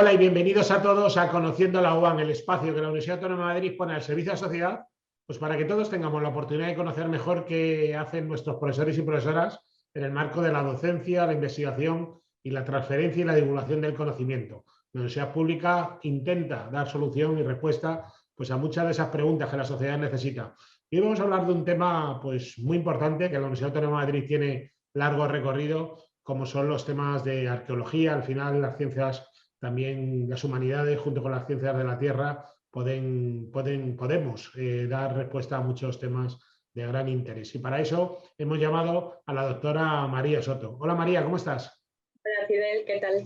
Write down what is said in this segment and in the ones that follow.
Hola y bienvenidos a todos a Conociendo la UAM, el espacio que la Universidad Autónoma de Madrid pone al servicio de la sociedad, pues para que todos tengamos la oportunidad de conocer mejor qué hacen nuestros profesores y profesoras en el marco de la docencia, la investigación y la transferencia y la divulgación del conocimiento. La universidad pública intenta dar solución y respuesta pues, a muchas de esas preguntas que la sociedad necesita. Y hoy vamos a hablar de un tema pues, muy importante que la Universidad Autónoma de Madrid tiene largo recorrido, como son los temas de arqueología. Al final, las ciencias, también las humanidades, junto con las ciencias de la Tierra, podemos dar respuesta a muchos temas de gran interés. Y para eso hemos llamado a la doctora María Soto. Hola María, ¿cómo estás? Hola Fidel, ¿qué tal?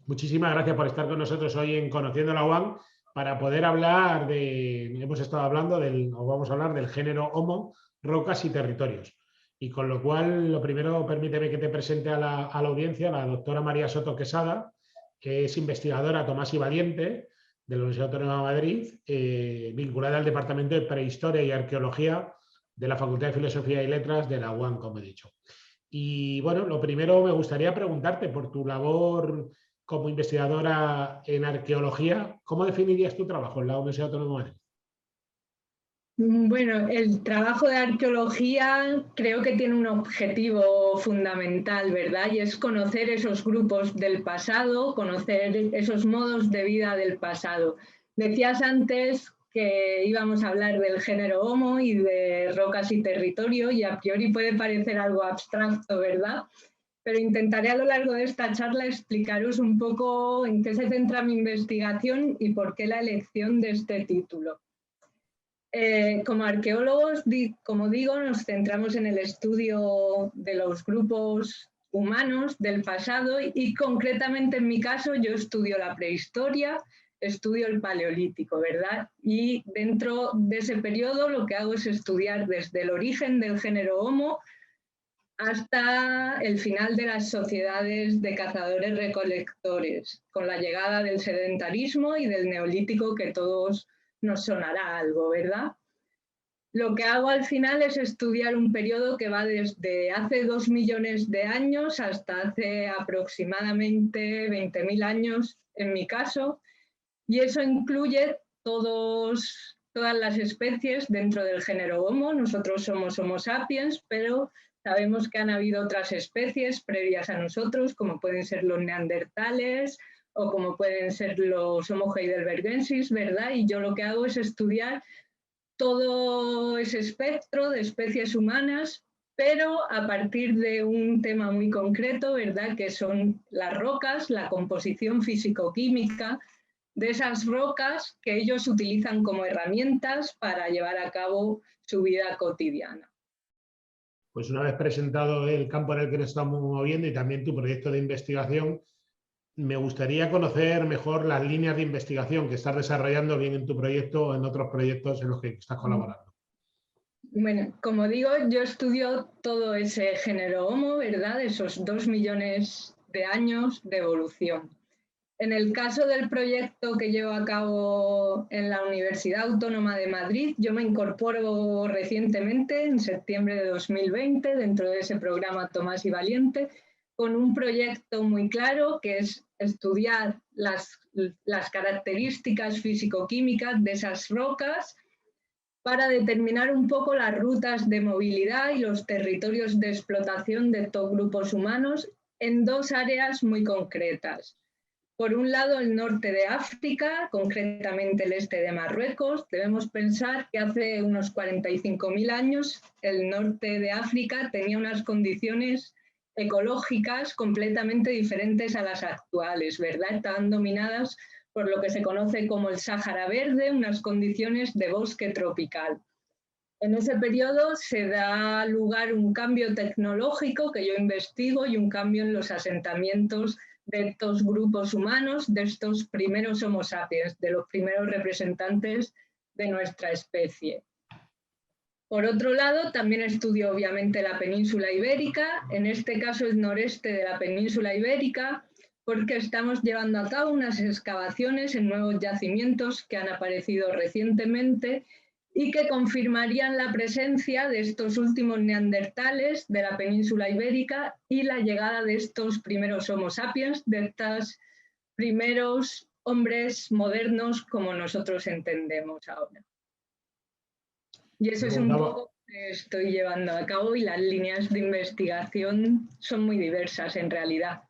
Muchísimas gracias por estar con nosotros hoy en Conociendo la UAM para poder hablar hemos estado hablando o vamos a hablar del género Homo, rocas y territorios. Y con lo cual, lo primero, permíteme que te presente a la audiencia, la doctora María Soto Quesada, que es investigadora Tomás y Valiente de la Universidad Autónoma de Madrid, vinculada al Departamento de Prehistoria y Arqueología de la Facultad de Filosofía y Letras de la UAM, como he dicho. Y bueno, lo primero me gustaría preguntarte por tu labor como investigadora en arqueología, ¿cómo definirías tu trabajo en la Universidad Autónoma de Madrid? Bueno, el trabajo de arqueología creo que tiene un objetivo fundamental, ¿verdad? Y es conocer esos grupos del pasado, conocer esos modos de vida del pasado. Decías antes que íbamos a hablar del género Homo y de rocas y territorio, y a priori puede parecer algo abstracto, ¿verdad? Pero intentaré a lo largo de esta charla explicaros un poco en qué se centra mi investigación y por qué la elección de este título. Como arqueólogos, como digo, nos centramos en el estudio de los grupos humanos del pasado y concretamente en mi caso yo estudio la prehistoria, estudio el paleolítico, ¿verdad? Y dentro de ese periodo lo que hago es estudiar desde el origen del género Homo hasta el final de las sociedades de cazadores-recolectores, con la llegada del sedentarismo y del neolítico, que todos nos sonará algo, ¿verdad? Lo que hago al final es estudiar un periodo que va desde hace 2 millones de años hasta hace aproximadamente 20.000 años, en mi caso, y eso incluye todas las especies dentro del género Homo. Nosotros somos Homo sapiens, pero sabemos que han habido otras especies previas a nosotros, como pueden ser los neandertales o como pueden ser los Homo heidelbergensis, ¿verdad? Y yo lo que hago es estudiar todo ese espectro de especies humanas, pero a partir de un tema muy concreto, ¿verdad? Que son las rocas, la composición físico-química de esas rocas que ellos utilizan como herramientas para llevar a cabo su vida cotidiana. Pues una vez presentado el campo en el que nos estamos moviendo y también tu proyecto de investigación, me gustaría conocer mejor las líneas de investigación que estás desarrollando bien en tu proyecto o en otros proyectos en los que estás colaborando. Bueno, como digo, yo estudio todo ese género Homo, ¿verdad? Esos 2 millones de años de evolución. En el caso del proyecto que llevo a cabo en la Universidad Autónoma de Madrid, yo me incorporo recientemente, en septiembre de 2020, dentro de ese programa Tomás y Valiente, con un proyecto muy claro que es estudiar las características físico-químicas de esas rocas para determinar un poco las rutas de movilidad y los territorios de explotación de estos grupos humanos en 2 áreas muy concretas. Por un lado, el norte de África, concretamente el este de Marruecos. Debemos pensar que hace unos 45.000 años el norte de África tenía unas condiciones ecológicas completamente diferentes a las actuales, ¿verdad? Estaban dominadas por lo que se conoce como el Sáhara Verde, unas condiciones de bosque tropical. En ese periodo se da lugar un cambio tecnológico que yo investigo y un cambio en los asentamientos de estos grupos humanos, de estos primeros Homo sapiens, de los primeros representantes de nuestra especie. Por otro lado, también estudio obviamente la península ibérica, en este caso el noreste de la península ibérica, porque estamos llevando a cabo unas excavaciones en nuevos yacimientos que han aparecido recientemente y que confirmarían la presencia de estos últimos neandertales de la península ibérica y la llegada de estos primeros Homo sapiens, de estas primeros hombres modernos como nosotros entendemos ahora. Y eso es un poco que estoy llevando a cabo, y las líneas de investigación son muy diversas en realidad.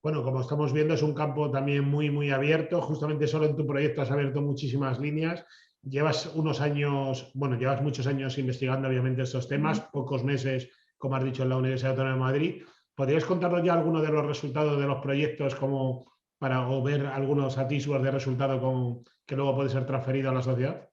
Bueno, como estamos viendo, es un campo también muy, muy abierto. Justamente solo en tu proyecto has abierto muchísimas líneas. Llevas unos años, bueno, llevas muchos años investigando obviamente estos temas, pocos meses, como has dicho, en la Universidad Autónoma de Madrid. ¿Podrías contarnos ya algunos de los resultados de los proyectos como para o ver algunos atisbos de resultado que luego puede ser transferido a la sociedad?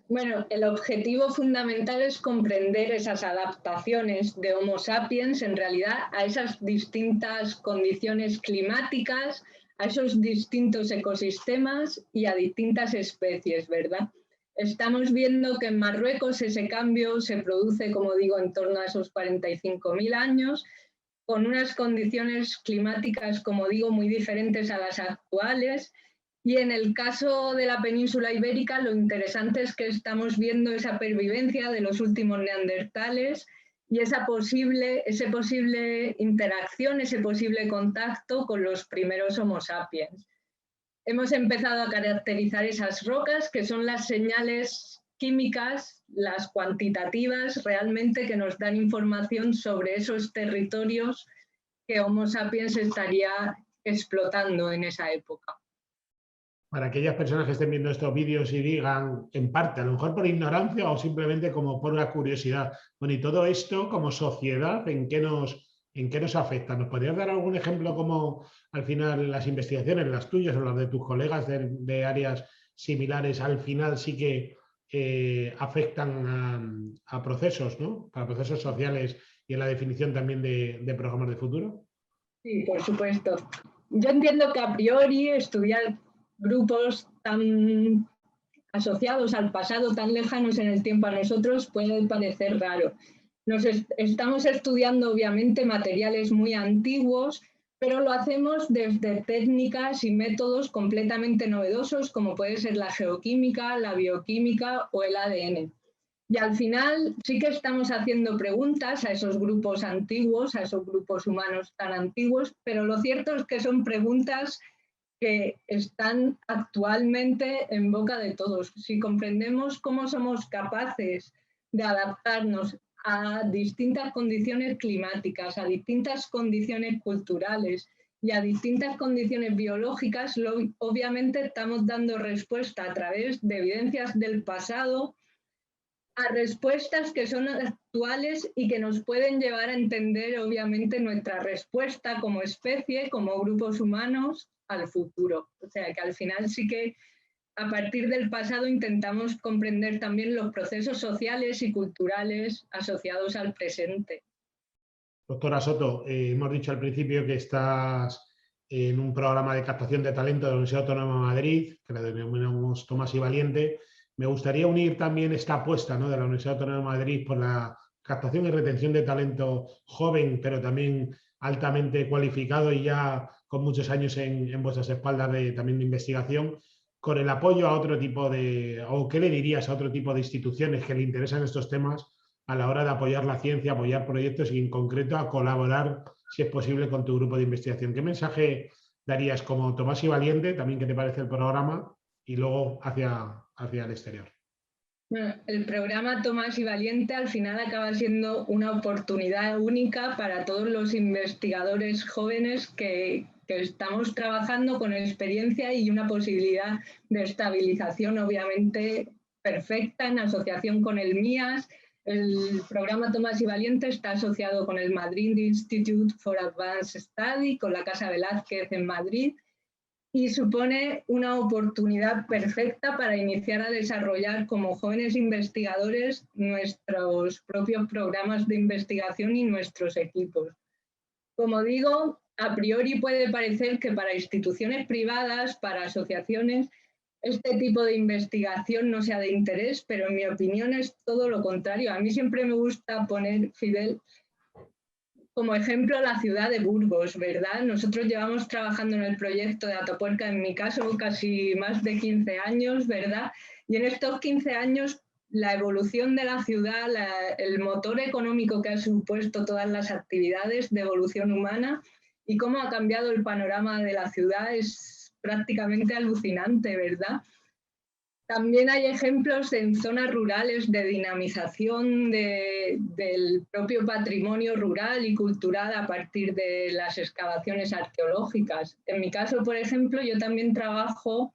Bueno, el objetivo fundamental es comprender esas adaptaciones de Homo sapiens en realidad a esas distintas condiciones climáticas, a esos distintos ecosistemas y a distintas especies, ¿verdad? Estamos viendo que en Marruecos ese cambio se produce, como digo, en torno a esos 45.000 años, con unas condiciones climáticas, como digo, muy diferentes a las actuales. Y en el caso de la península ibérica, lo interesante es que estamos viendo esa pervivencia de los últimos neandertales y ese posible interacción, ese posible contacto con los primeros Homo sapiens. Hemos empezado a caracterizar esas rocas, que son las señales químicas, las cuantitativas, realmente, que nos dan información sobre esos territorios que Homo sapiens estaría explotando en esa época. Para aquellas personas que estén viendo estos vídeos y digan, en parte, a lo mejor por ignorancia o simplemente como por una curiosidad, bueno, y todo esto como sociedad, ¿en qué nos afecta? ¿Nos podrías dar algún ejemplo como al final las investigaciones, las tuyas o las de tus colegas de áreas similares, al final sí que afectan a procesos, ¿no? A procesos sociales y en la definición también de programas de futuro? Sí, por supuesto. Yo entiendo que a priori estudiar grupos tan asociados al pasado, tan lejanos en el tiempo a nosotros, puede parecer raro. Estamos estudiando obviamente materiales muy antiguos, pero lo hacemos desde técnicas y métodos completamente novedosos, como puede ser la geoquímica, la bioquímica o el ADN. Y al final sí que estamos haciendo preguntas a esos grupos antiguos, a esos grupos humanos tan antiguos, pero lo cierto es que son preguntas que están actualmente en boca de todos. Si comprendemos cómo somos capaces de adaptarnos a distintas condiciones climáticas, a distintas condiciones culturales y a distintas condiciones biológicas, obviamente estamos dando respuesta a través de evidencias del pasado a respuestas que son actuales y que nos pueden llevar a entender, obviamente, nuestra respuesta como especie, como grupos humanos, al futuro. O sea, que al final sí que a partir del pasado intentamos comprender también los procesos sociales y culturales asociados al presente. Doctora Soto, hemos dicho al principio que estás en un programa de captación de talento de la Universidad Autónoma de Madrid, que le denominamos Tomás y Valiente. Me gustaría unir también esta apuesta, ¿no?, de la Universidad Autónoma de Madrid por la captación y retención de talento joven, pero también altamente cualificado y ya con muchos años en vuestras espaldas también de investigación, con el apoyo a otro tipo o qué le dirías a otro tipo de instituciones que le interesan estos temas a la hora de apoyar la ciencia, apoyar proyectos y en concreto a colaborar, si es posible, con tu grupo de investigación. ¿Qué mensaje darías como Tomás y Valiente, también qué te parece el programa, y luego hacia el exterior? Bueno, el programa Tomás y Valiente al final acaba siendo una oportunidad única para todos los investigadores jóvenes que estamos trabajando con experiencia y una posibilidad de estabilización obviamente perfecta en asociación con el MIAS. El programa Tomás y Valiente está asociado con el Madrid Institute for Advanced Study, con la Casa Velázquez en Madrid, y supone una oportunidad perfecta para iniciar a desarrollar como jóvenes investigadores nuestros propios programas de investigación y nuestros equipos. Como digo, a priori puede parecer que para instituciones privadas, para asociaciones, este tipo de investigación no sea de interés, pero en mi opinión es todo lo contrario. A mí siempre me gusta poner, Fidel, como ejemplo la ciudad de Burgos, ¿verdad? Nosotros llevamos trabajando en el proyecto de Atapuerca, en mi caso, casi más de 15 años, ¿verdad? Y en estos 15 años la evolución de la ciudad, el motor económico que ha supuesto todas las actividades de evolución humana y cómo ha cambiado el panorama de la ciudad es prácticamente alucinante, ¿verdad? También hay ejemplos en zonas rurales de dinamización del propio patrimonio rural y cultural a partir de las excavaciones arqueológicas. En mi caso, por ejemplo, yo también trabajo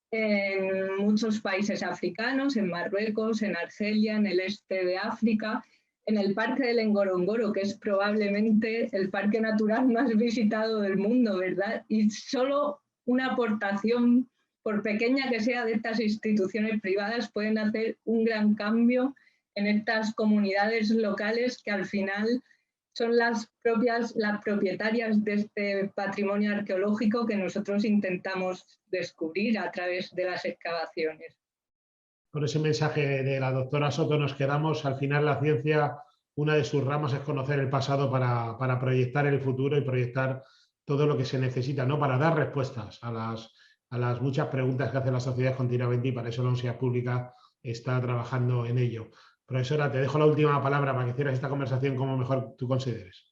en muchos países africanos, en Marruecos, en Argelia, en el este de África, en el Parque del Ngorongoro, que es probablemente el parque natural más visitado del mundo, ¿verdad? Y solo una aportación, por pequeña que sea, de estas instituciones privadas pueden hacer un gran cambio en estas comunidades locales que al final son las propietarias de este patrimonio arqueológico que nosotros intentamos descubrir a través de las excavaciones. Con ese mensaje de la doctora Soto nos quedamos. Al final la ciencia, una de sus ramas es conocer el pasado para proyectar el futuro y proyectar todo lo que se necesita, ¿no? Para dar respuestas a las muchas preguntas que hace la sociedad continuamente, y para eso la Universidad Pública está trabajando en ello. Profesora, te dejo la última palabra para que cierres esta conversación como mejor tú consideres.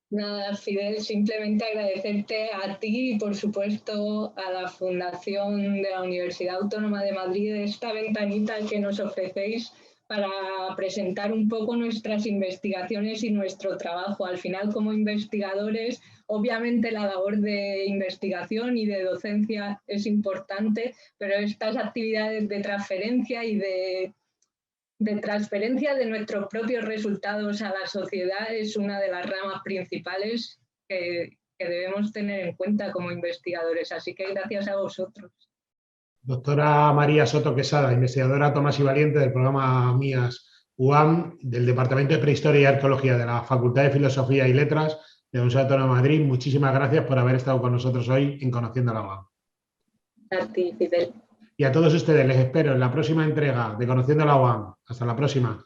Nada, Fidel, simplemente agradecerte a ti y, por supuesto, a la Fundación de la Universidad Autónoma de Madrid esta ventanita que nos ofrecéis para presentar un poco nuestras investigaciones y nuestro trabajo. Al final, como investigadores, obviamente la labor de investigación y de docencia es importante, pero estas actividades de transferencia y de transferencia de nuestros propios resultados a la sociedad es una de las ramas principales que debemos tener en cuenta como investigadores. Así que gracias a vosotros. Doctora María Soto Quesada, investigadora Tomás y Valiente del programa MIAS UAM, del Departamento de Prehistoria y Arqueología de la Facultad de Filosofía y Letras de la Universidad Autónoma de Madrid. Muchísimas gracias por haber estado con nosotros hoy en Conociendo la UAM. A ti, Fidel. Y a todos ustedes les espero en la próxima entrega de Conociendo la UAM. Hasta la próxima.